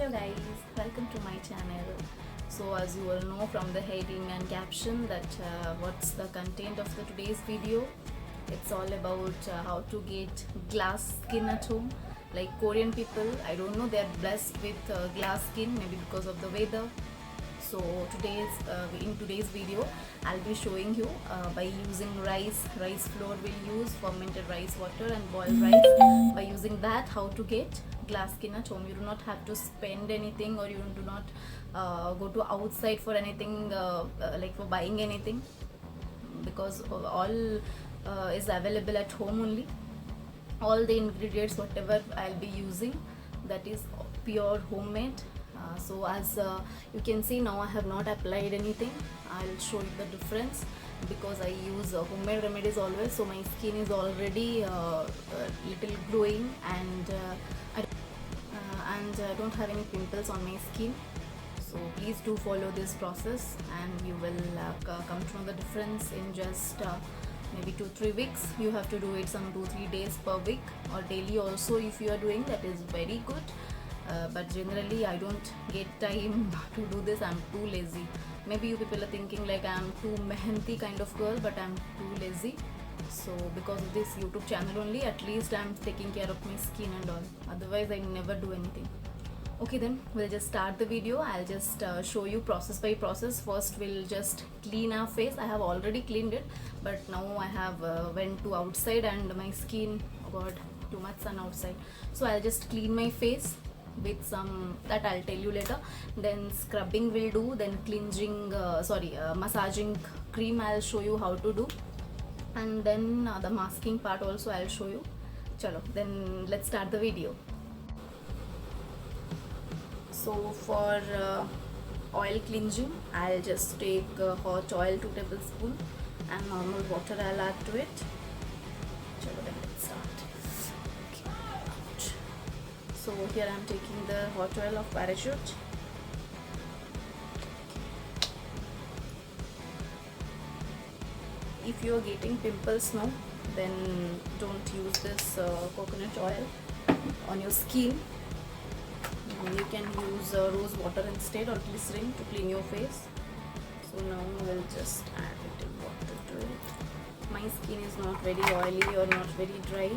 Hello guys, welcome to my channel. So as you all know from the heading and caption that what's the content of the today's video, it's all about how to get glass skin at home. Like Korean people, I don't know, they're blessed with glass skin, maybe because of the weather. So in today's video I'll be showing you by using rice flour we'll use, fermented rice water and boiled rice. By using that, how to get glass skin at home. You do not have to spend anything, or you do not go to outside for anything, like for buying anything, because all is available at home only. All the ingredients whatever I'll be using, that is pure homemade. So as you can see, now I have not applied anything. I'll show you the difference because I use homemade remedies always, so my skin is already little glowing, and I don't have any pimples on my skin. So please do follow this process and you will come to know the difference in just maybe 2-3 weeks. You have to do it some 2-3 days per week, or daily also if you are doing, that is very good. But generally I don't get time to do this. I'm too lazy. Maybe you people are thinking like I'm too mehanti kind of girl, but I'm too lazy. So because of this YouTube channel only, at least I'm taking care of my skin and all. Otherwise I never do anything. Okay, then we'll just start the video. I'll just show you process by process. First we'll just clean our face. I have already cleaned it, but now I have went to outside and my skin, oh god, too much sun outside. So I'll just clean my face with some, that I'll tell you later. Then scrubbing will do, then cleansing massaging cream I'll show you how to do, and then the masking part also I'll show you. Chalo, then let's start the video. So for oil cleansing, I'll just take hot oil 2 tablespoons and normal water I'll add to it. Chalo, then let's start. So here I am taking the hot oil of Parachute. If you are getting pimples now, then don't use this coconut oil on your skin. You can use rose water instead, or glycerin, to clean your face. So now we'll just add little water to it. My skin is not very oily or not very dry.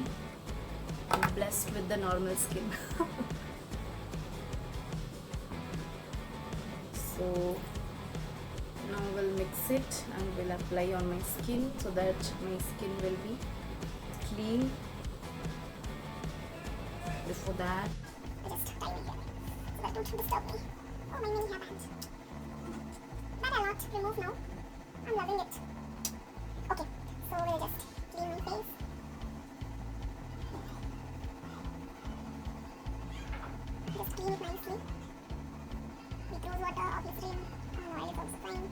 I'm blessed with the normal skin. So now we'll mix it and we'll apply on my skin so that my skin will be clean. Before that, just tie me here so that don't disturb me. Oh, my mini hairband. That I'll not remove now. I'm loving it. Okay, so we'll just clean my face. Just clean it nicely. With rose water, obviously. Palm oil is also fine.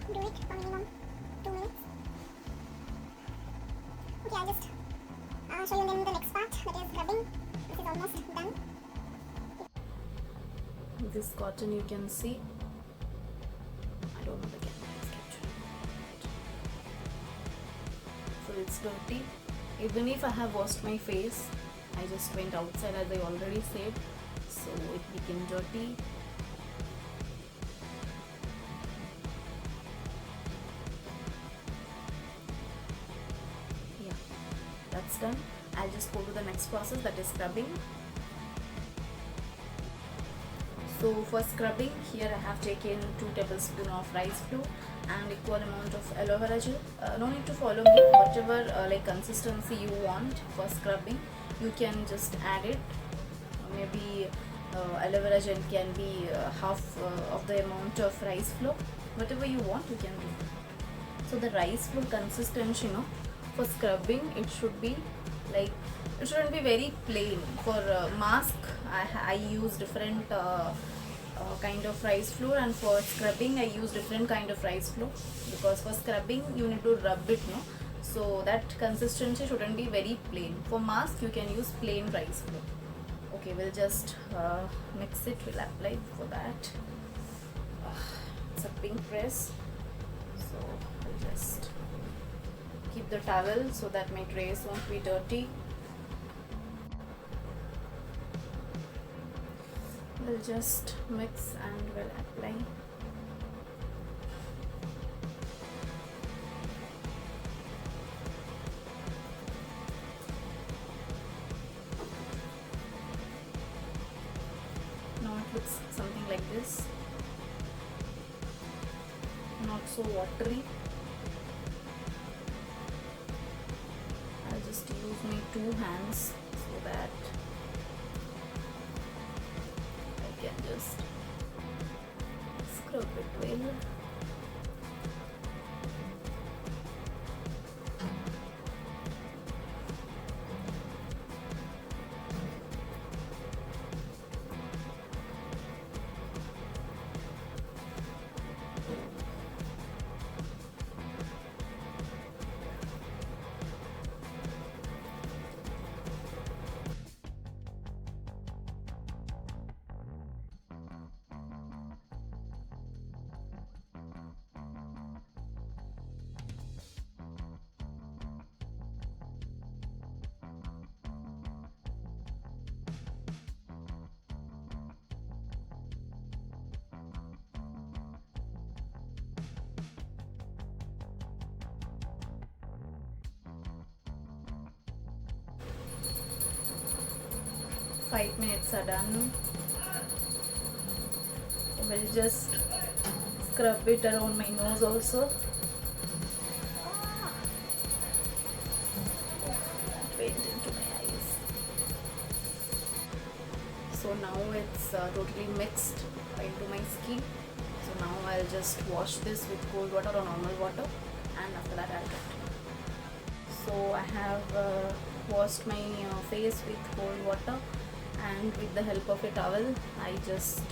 Do it for minimum 2 minutes. Okay, I'll just show you then the next part, that is scrubbing. This is almost done. this cotton you can see. I don't know the camera is capturing. So it's dirty. Even if I have washed my face, I just went outside as I already said, so it became dirty. Yeah, that's done. I'll just go to the next process, that is scrubbing. So for scrubbing, here I have taken 2 tablespoons of rice flour and equal amount of aloe vera gel. No need to follow me, whatever like consistency you want for scrubbing, you can just add it. Maybe aloe vera gel can be half of the amount of rice flour. Whatever you want, you can do. So the rice flour consistency, for scrubbing, it should be like, it shouldn't be very plain. For mask, I use different kind of rice flour, and for scrubbing I use different kind of rice flour, because for scrubbing you need to rub it, so that consistency shouldn't be very plain. For mask you can use plain rice flour. Okay, we'll just mix it, we'll apply for that. It's a pink press, so I'll just keep the towel so that my trays won't be dirty. We'll just mix and we'll apply. Now it looks something like this, not so watery. I'll just use my 2 hands so that I can just scrub it well. Five minutes are done. We'll just scrub it around my nose also. It went into my eyes. So now it's totally mixed into my skin. So now I'll just wash this with cold water or normal water, and after that I'll continue. So I have washed my face with cold water, and with the help of a towel I just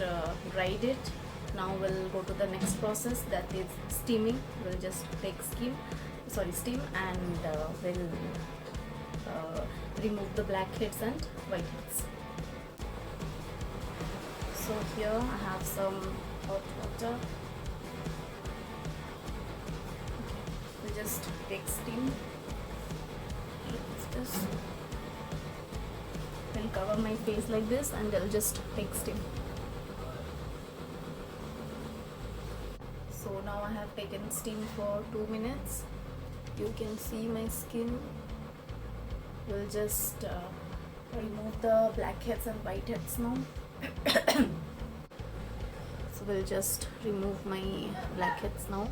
dried it. Now we'll go to the next process, that is steaming. We'll just take steam and we'll remove the blackheads and whiteheads. So here I have some hot water. We'll just take steam. This. I'll cover my face like this and I'll just take steam. So now I have taken steam for 2 minutes. You can see my skin. We'll just remove the blackheads and whiteheads now. So we'll just remove my blackheads now.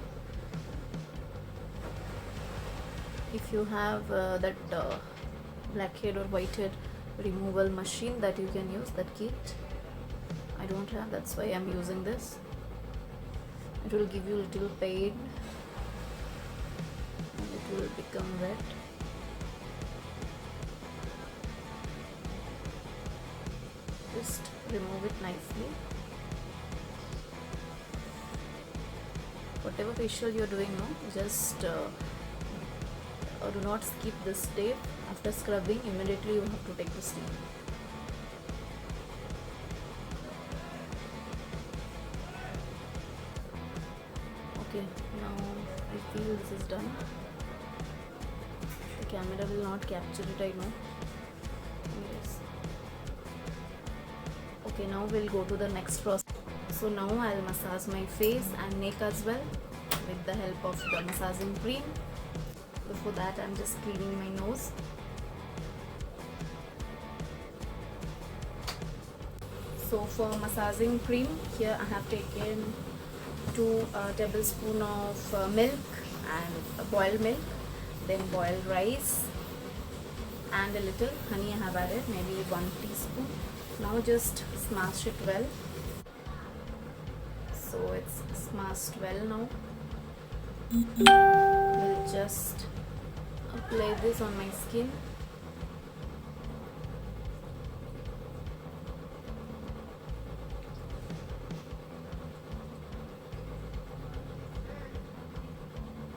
If you have that blackhead or whitehead removal machine that you can use, that kit, I don't have, that's why I'm using this. It will give you little pain and it will become wet. Just remove it nicely. Whatever facial you're doing now, just do not skip this step. After scrubbing, immediately you have to take the steam. Okay, now I feel this is done. The camera will not capture it, I know. Yes. Okay, now we'll go to the next process. So now I'll massage my face and neck as well with the help of the massaging cream. Before that, I'm just cleaning my nose. So for massaging cream, here I have taken 2 tablespoons of milk and boiled milk, then boiled rice and a little honey I have added, maybe 1 teaspoon. Now just smash it well. So it's smashed well now. We'll just apply this on my skin.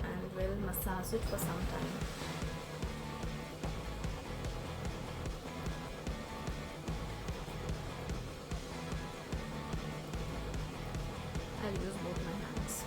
And we'll massage it for some time. I'll use both my hands.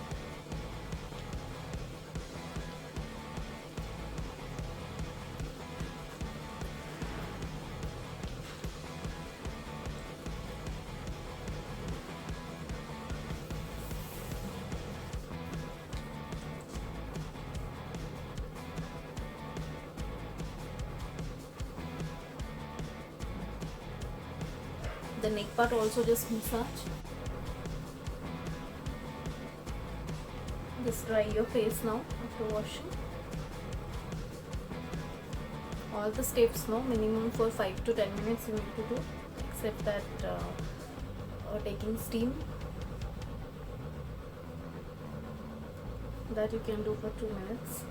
the neck part also just massage. Just dry your face now after washing. All the steps now minimum for 5 to 10 minutes you need to do, except that taking steam, that you can do for 2 minutes.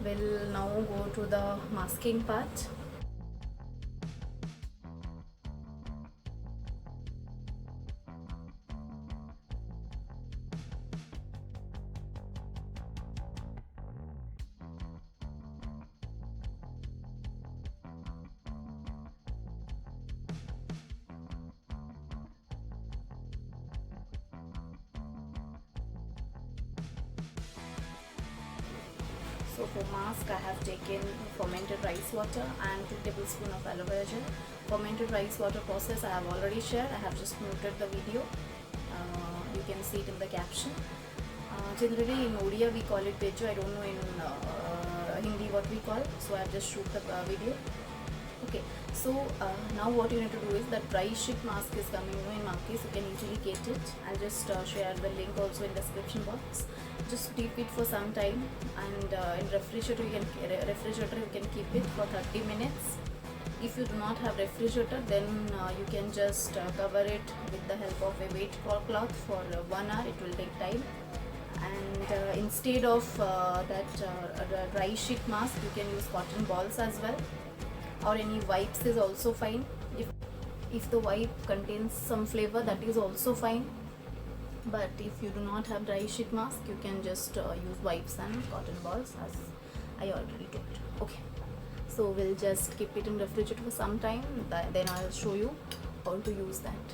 We'll now go to the masking part. So for mask, I have taken fermented rice water and 2 tablespoons of aloe vera gel. Fermented rice water process I have already shared. I have just noted the video. You can see it in the caption. Generally in Odia we call it pejo. I don't know in Hindi what we call. So I have just shoot the video. Okay. So now what you need to do is that dry sheet mask is coming in market. You can easily get it. I'll just share the link also in description box. Just keep it for some time, and in refrigerator you can keep it for 30 minutes. If you do not have refrigerator, then you can just cover it with the help of a wet cloth for 1 hour. It will take time. And instead of that dry sheet mask, you can use cotton balls as well, or any wipes is also fine. If the wipe contains some flavor, that is also fine. But if you do not have dry sheet mask, you can just use wipes and cotton balls, as I already told. Okay, so we'll just keep it in refrigerator for some time, then I'll show you how to use that.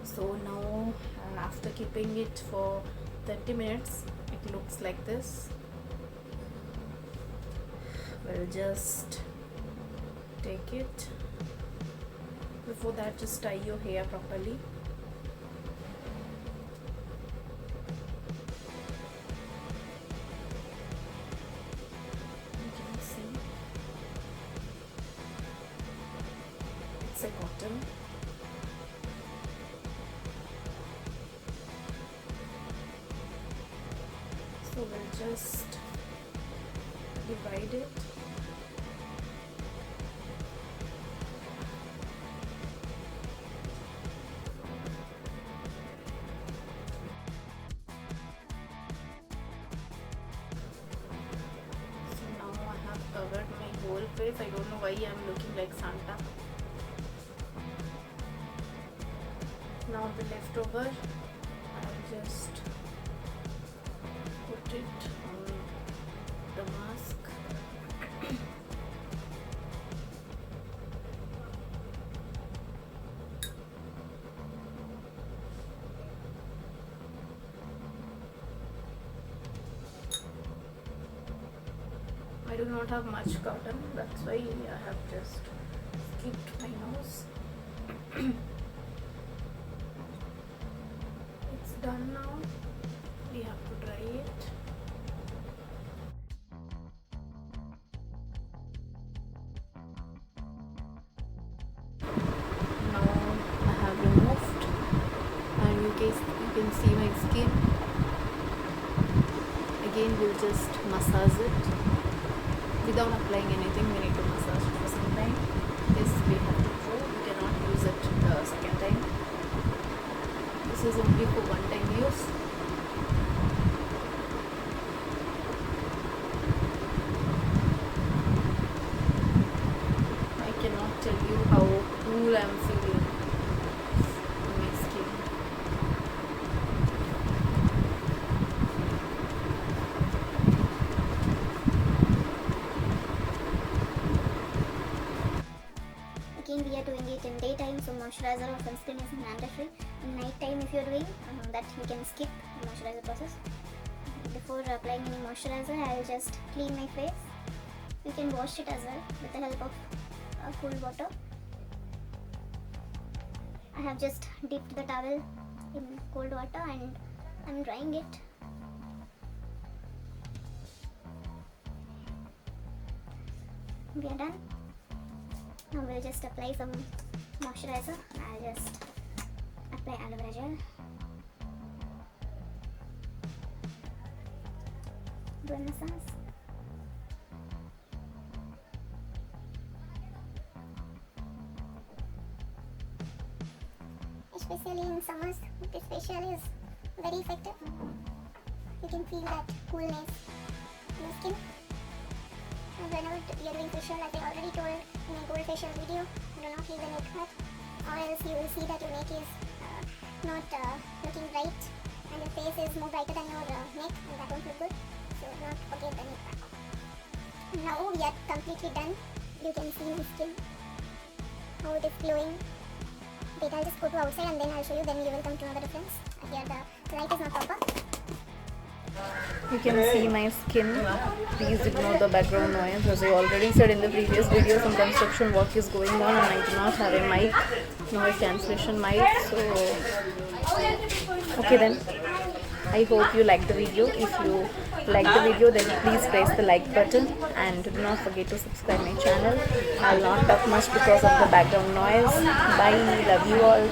So now after keeping it for 30 minutes, it looks like this. We'll just take it. Before that, just tie your hair properly. It's a cotton. So we'll just divide it. So now I have covered my whole face. I don't know why I'm looking like Santa. Now the leftover, I'll just put it on the mask. I do not have much cotton, that's why I have just skipped my nose. It's done now. We have to dry it. Now I have removed, and you can see my skin. Again, we'll just massage it without applying anything. We need to massage it for some time. This we have to throw. We cannot use it the second time. This is only for one-time use. I cannot tell you how cool I am feeling in my skin. Again, we are doing it in daytime, so moisturizer or sunscreen is mandatory. In night time, if you are doing that, you can skip the moisturizer process. Before applying any moisturizer, I will just clean my face. You can wash it as well with the help of cool water. I have just dipped the towel in cold water and I'm drying it. we are done. Now we'll just apply some moisturizer. I'll just apply aloe vera gel. Do a massage. Especially in summers, this facial is very effective. You can feel that coolness in the skin. And whenever you're doing facial, as I already told in my gold facial video, do not leave the neck flat, or else you will see that your neck is not looking bright, and your face is more brighter than your neck, and that won't look good. So do not forget the neck pack. Now we are completely done. You can see my skin, how it is glowing. Wait, I'll just go to outside and then I'll show you, then you will come to know the difference. Here the light is not proper. You can see my skin. Please ignore the background noise. As I already said in the previous video, some construction work is going on and I do not have a mic, noise cancellation mic. So okay then, I hope you liked the video. If you liked the video, then please press the like button and do not forget to subscribe my channel. I'll not talk much because of the background noise. Bye, love you all.